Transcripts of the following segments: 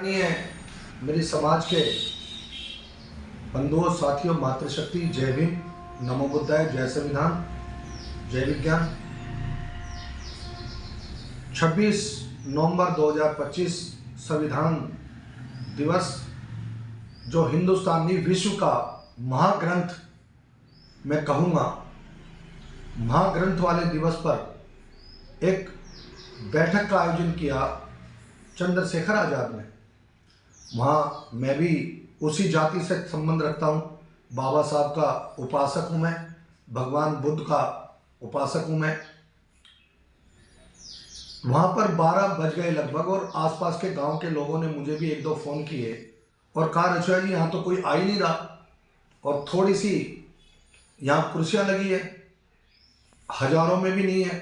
है मेरी समाज के बंधुओं, साथियों, मातृशक्ति, जय भीम, नमो बुद्धाय, जय संविधान, जय विज्ञान। 26 नवंबर 2025 संविधान दिवस, जो हिंदुस्तानी विश्व का महाग्रंथ, मैं कहूँगा महाग्रंथ वाले दिवस पर एक बैठक का आयोजन किया चंद्रशेखर आज़ाद ने। वहाँ मैं भी उसी जाति से संबंध रखता हूँ। बाबा साहब का उपासक हूँ मैं, भगवान बुद्ध का उपासक हूँ मैं। वहाँ पर 12 बज गए लगभग, और आसपास के गांव के लोगों ने मुझे भी 1-2 फ़ोन किए और कहा, रचुआ जी यहाँ तो कोई आ ही नहीं रहा, और थोड़ी सी यहाँ कुर्सियाँ लगी है, हजारों में भी नहीं है,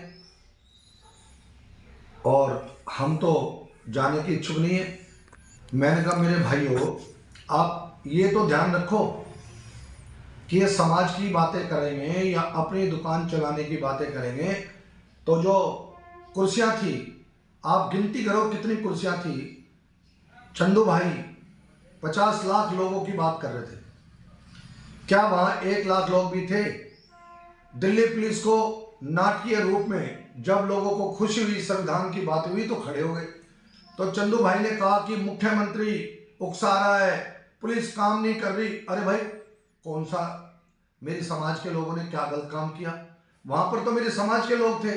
और हम तो जाने की इच्छुक नहीं है। मैंने कहा, मेरे भाइयों, आप ये तो ध्यान रखो कि ये समाज की बातें करेंगे या अपनी दुकान चलाने की बातें करेंगे, तो जो कुर्सियां थी, आप गिनती करो कितनी कुर्सियां थी। चंदू भाई 50 लाख लोगों की बात कर रहे थे। क्या वहां 1 लाख लोग भी थे? दिल्ली पुलिस को नाटकीय रूप में जब लोगों को खुशी हुई, संविधान की बात हुई, तो खड़े हो गए। तो चंदू भाई ने कहा कि मुख्यमंत्री उकसा रहा है, पुलिस काम नहीं कर रही। अरे भाई, कौन सा मेरी समाज के लोगों ने क्या गलत काम किया? वहां पर तो मेरे समाज के लोग थे,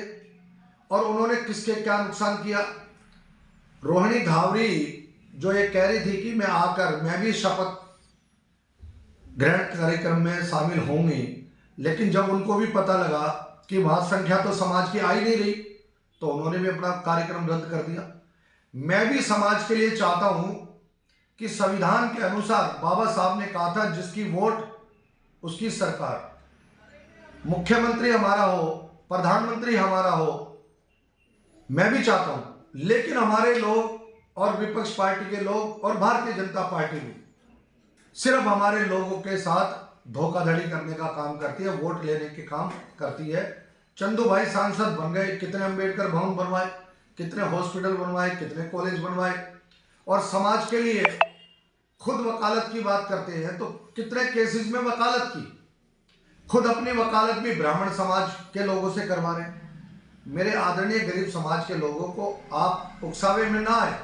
और उन्होंने किसके क्या नुकसान किया? रोहिणी धावरी जो ये कह रही थी कि मैं भी शपथ ग्रहण कार्यक्रम में शामिल होंगी, लेकिन जब उनको भी पता लगा कि वहां संख्या तो समाज की आ ही नहीं रही, तो उन्होंने भी अपना कार्यक्रम रद्द कर दिया। मैं भी समाज के लिए चाहता हूं कि संविधान के अनुसार बाबा साहब ने कहा था, जिसकी वोट उसकी सरकार, मुख्यमंत्री हमारा हो, प्रधानमंत्री हमारा हो, मैं भी चाहता हूं। लेकिन हमारे लोग और विपक्ष पार्टी के लोग और भारतीय जनता पार्टी भी सिर्फ हमारे लोगों के साथ धोखाधड़ी करने का काम करती है, वोट लेने के काम करती है। चंदू भाई सांसद बन गए, कितने अंबेडकर भवन बनवाए, कितने हॉस्पिटल बनवाए, कितने कॉलेज बनवाए, और समाज के लिए खुद वकालत की बात करते हैं तो कितने केसेस में वकालत की, खुद अपनी वकालत भी ब्राह्मण समाज के लोगों से करवा रहे हैं। मेरे आदरणीय गरीब समाज के लोगों को आप उकसावे में ना आए।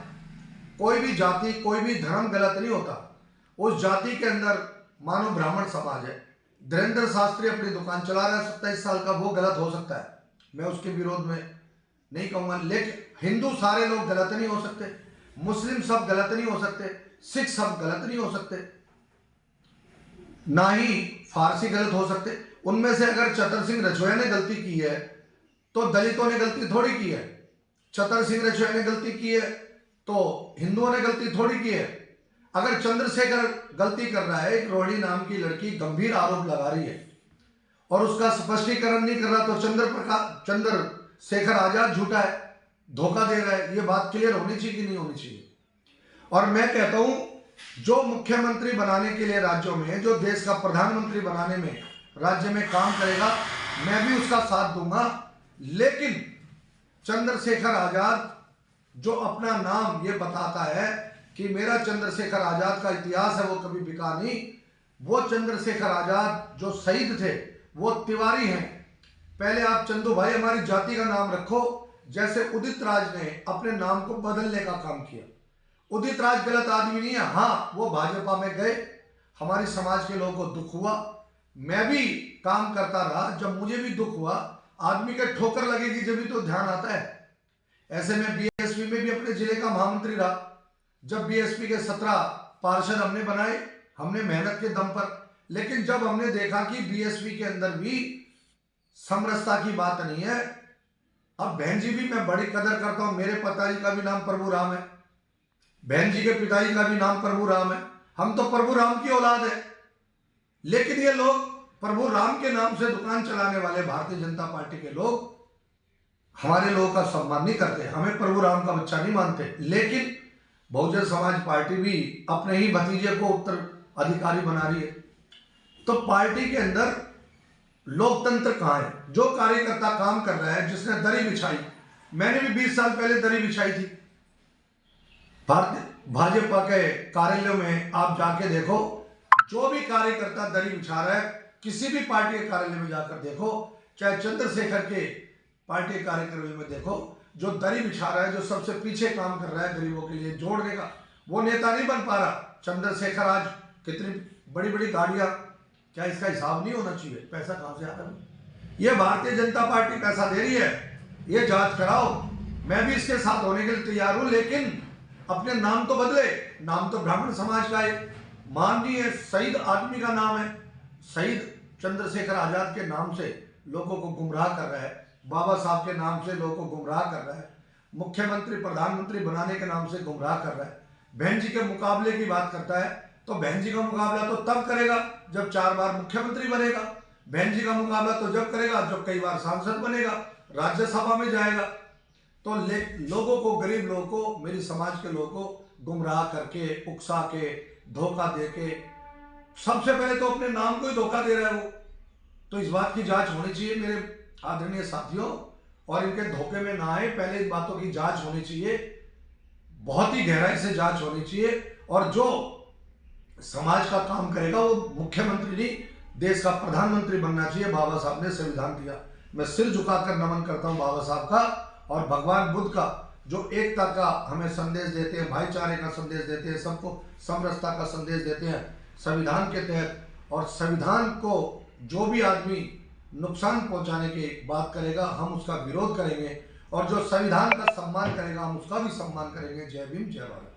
कोई भी जाति, कोई भी धर्म गलत नहीं होता। उस जाति के अंदर मानो ब्राह्मण समाज है, धीरेन्द्र शास्त्री अपनी दुकान चला रहा है 27 साल का, वो गलत हो सकता है, मैं उसके विरोध में नहीं कहूँगा। लेकिन हिंदू सारे लोग गलत नहीं हो सकते, मुस्लिम सब गलत नहीं हो सकते, सिख सब गलत नहीं हो सकते, ना ही फारसी गलत हो सकते। उनमें से अगर चतर सिंह रछोया ने गलती की है तो दलितों ने गलती थोड़ी की है। चतर सिंह रछोया ने गलती की है तो हिंदुओं ने गलती थोड़ी की है। अगर चंद्रशेखर गलती कर रहा है, एक रोहिणी नाम की लड़की गंभीर आरोप लगा रही है और उसका स्पष्टीकरण नहीं कर रहा, तो चंद्रशेखर आजाद झूठा है, धोखा दे रहा है। ये बात क्लियर होनी चाहिए कि नहीं होनी चाहिए? और मैं कहता हूं, जो मुख्यमंत्री बनाने के लिए राज्यों में, जो देश का प्रधानमंत्री बनाने में राज्य में काम करेगा, मैं भी उसका साथ दूंगा। लेकिन चंद्रशेखर आजाद जो अपना नाम ये बताता है कि मेरा चंद्रशेखर आजाद का इतिहास है, वो कभी बिका नहीं। वो चंद्रशेखर आजाद जो शहीद थे, वो तिवारी हैं। पहले आप चंदू भाई हमारी जाति का नाम रखो, जैसे उदित राज ने अपने नाम को बदलने का काम किया। उदित राज गलत आदमी नहीं है। हाँ, वो भाजपा में गए, हमारी समाज के लोगों को दुख हुआ, मैं भी काम करता रहा। जब मुझे भी दुख हुआ, आदमी के ठोकर लगेगी जब भी तो ध्यान आता है। ऐसे में बीएसपी में भी अपने जिले का महामंत्री रहा। जब बीएसपी के 17 पार्षद हमने बनाए, हमने मेहनत के दम पर। लेकिन जब हमने देखा कि बीएसपी के अंदर भी समरसता की बात नहीं है, अब बहन जी भी मैं बड़ी कदर करता हूं, मेरे पिताजी का भी नाम प्रभु राम है, बहन जी के पिताजी का भी नाम प्रभु राम है, हम तो प्रभु राम की औलाद है। लेकिन ये लोग प्रभु राम के नाम से दुकान चलाने वाले भारतीय जनता पार्टी के लोग हमारे लोगों का सम्मान नहीं करते, हमें प्रभु राम का बच्चा नहीं मानते। लेकिन बहुजन समाज पार्टी भी अपने ही भतीजे को उत्तर अधिकारी बना रही है। तो पार्टी के अंदर लोकतंत्र कहाँ है? जो कार्यकर्ता काम कर रहा है, जिसने दरी बिछाई, मैंने भी 20 साल पहले दरी बिछाई थी, भारतीय भाजपा के कार्यालयों में आप जाके देखो, जो भी कार्यकर्ता दरी बिछा रहा है, किसी भी पार्टी के कार्यालय में जाकर देखो, चाहे चंद्रशेखर के पार्टी के कार्यक्रम में देखो, जो दरी बिछा रहा है, जो सबसे पीछे काम कर रहा है गरीबों के लिए जोड़ने का, वो नेता नहीं बन पा रहा। चंद्रशेखर आज कितनी बड़ी बड़ी गाड़ियां, क्या इसका हिसाब नहीं होना चाहिए? पैसा कहां से आ रहा है? ये भारतीय जनता पार्टी पैसा दे रही है, ये जांच कराओ। मैं भी इसके साथ होने के लिए तैयार हूं, लेकिन अपने नाम तो बदले। नाम तो ब्राह्मण समाज का है, माननीय शहीद आदमी का नाम है। शहीद चंद्रशेखर आजाद के नाम से लोगों को गुमराह कर रहा है, बाबा साहब के नाम से लोगों को गुमराह कर रहा है, मुख्यमंत्री प्रधानमंत्री बनाने के नाम से गुमराह कर रहा है। बहन जी के मुकाबले की बात करता है, तो बहन जी का मुकाबला तो तब करेगा जब 4 बार मुख्यमंत्री बनेगा। बहन जी का मुकाबला तो जब करेगा जब कई बार सांसद बनेगा, राज्यसभा में जाएगा। तो लोगों को, गरीब लोगों को, मेरी समाज के लोगों को गुमराह करके, उकसा के, धोखा दे के, सबसे पहले तो अपने नाम को ही धोखा दे रहा है वो। तो इस बात की जांच होनी चाहिए मेरे आदरणीय साथियों, और इनके धोखे में ना आए। पहले इन बातों की जांच होनी चाहिए, बहुत ही गहराई से जांच होनी चाहिए। और जो समाज का काम करेगा वो मुख्यमंत्री नहीं, देश का प्रधानमंत्री बनना चाहिए। बाबा साहब ने संविधान दिया। मैं सिर झुकाकर नमन करता हूं बाबा साहब का और भगवान बुद्ध का, जो एकता का हमें संदेश देते हैं, भाईचारे का संदेश देते हैं, सबको समरसता का संदेश देते हैं संविधान के तहत। और संविधान को जो भी आदमी नुकसान पहुंचाने की बात करेगा, हम उसका विरोध करेंगे, और जो संविधान का सम्मान करेगा हम उसका भी सम्मान करेंगे। जय भीम, जय भारत।